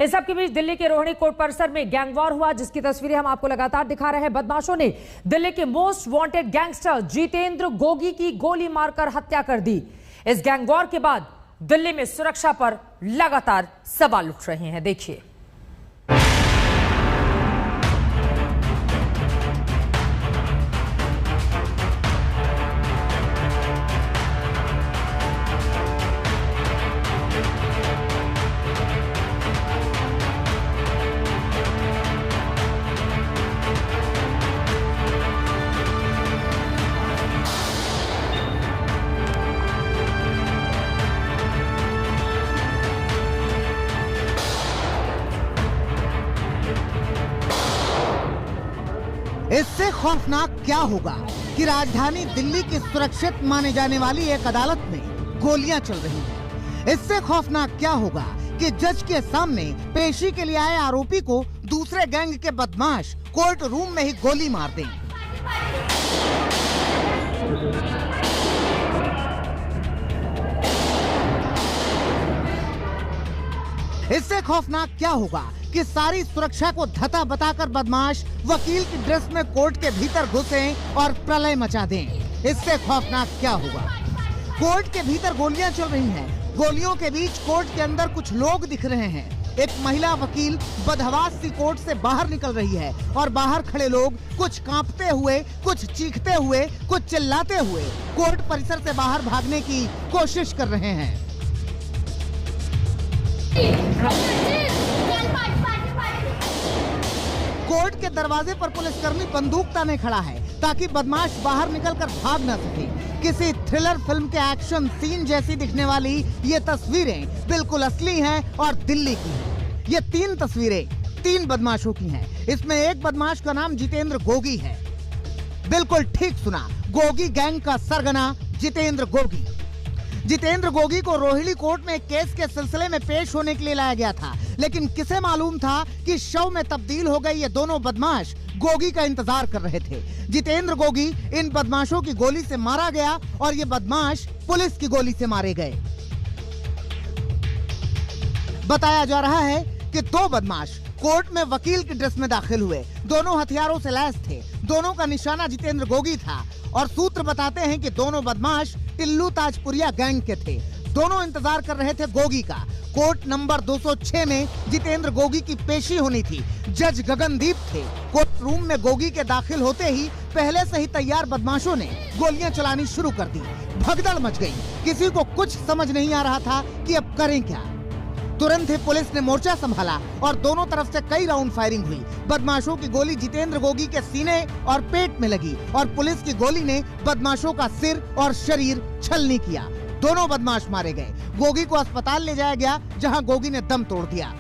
इस सब के बीच दिल्ली के रोहिणी कोर्ट परिसर में गैंग वॉर हुआ, जिसकी तस्वीरें हम आपको लगातार दिखा रहे हैं। बदमाशों ने दिल्ली के most wanted gangster Jitendra Gogi की गोली मारकर हत्या कर दी। इस गैंग वॉर के बाद दिल्ली में सुरक्षा पर लगातार सवाल उठ रहे हैं। देखिए, इससे खौफनाक क्या होगा कि राजधानी दिल्ली की सुरक्षित माने जाने वाली एक अदालत में गोलियां चल रही हैं। इससे खौफनाक क्या होगा कि जज के सामने पेशी के लिए आए आरोपी को दूसरे गैंग के बदमाश कोर्ट रूम में ही गोली मार दें। इससे खौफनाक क्या होगा कि सारी सुरक्षा को धता बताकर बदमाश वकील की ड्रेस में कोर्ट के भीतर घुसे और प्रलय मचा दें। इससे खौफनाक क्या होगा? कोर्ट के भीतर गोलियां चल रही हैं। गोलियों के बीच कोर्ट के अंदर कुछ लोग दिख रहे हैं। एक महिला वकील बदहवास सी कोर्ट से बाहर निकल रही है और बाहर खड़े लोग कुछ कांपते हुए, कुछ चीखते हुए, कुछ चिल्लाते हुए कोर्ट परिसर से बाहर भागने की कोशिश कर रहे हैं। कोर्ट के दरवाजे पर पुलिसकर्मी बंदूक ताने खड़ा है ताकि बदमाश बाहर निकलकर भाग न सके। किसी थ्रिलर फिल्म के एक्शन सीन जैसी दिखने वाली ये तस्वीरें बिल्कुल असली हैं और दिल्ली की हैं। ये 3 तस्वीरें 3 बदमाशों की हैं। इसमें एक बदमाश का नाम जितेंद्र गोगी है। बिल्कुल ठीक सुना, गोगी गैंग का सरगना जितेंद्र गोगी। जितेंद्र गोगी को रोहिणी कोर्ट में एक केस के सिलसिले में पेश होने के लिए लाया गया था, लेकिन किसे मालूम था कि शव में तब्दील हो गए ये दोनों बदमाश गोगी का इंतजार कर रहे थे। जितेंद्र गोगी इन बदमाशों की गोली से मारा गया और ये बदमाश पुलिस की गोली से मारे गए। बताया जा रहा है कि 2 बदमाश कोर्ट में वकील की ड्रेस में दाखिल हुए। दोनों हथियारों से लैस थे। दोनों का निशाना जितेंद्र गोगी था और सूत्र बताते हैं कि दोनों बदमाश टिल्लू ताजपुरिया गैंग के थे। दोनों इंतजार कर रहे थे गोगी का। कोर्ट नंबर 206 में जितेंद्र गोगी की पेशी होनी थी। जज गगनदीप थे। कोर्ट रूम में गोगी के दाखिल होते ही पहले से ही तैयार बदमाशों ने गोलियां चलानी शुरू कर दी। भगदड़ मच गई। किसी को कुछ समझ नहीं आ रहा था कि अब करें क्या। तुरंत ही पुलिस ने मोर्चा संभाला और दोनों तरफ से कई राउंड फायरिंग हुई। बदमाशों की गोली जितेंद्र गोगी के सीने और पेट में लगी और पुलिस की गोली ने बदमाशों का सिर और शरीर छलनी किया। दोनों बदमाश मारे गए। गोगी को अस्पताल ले जाया गया, जहां गोगी ने दम तोड़ दिया।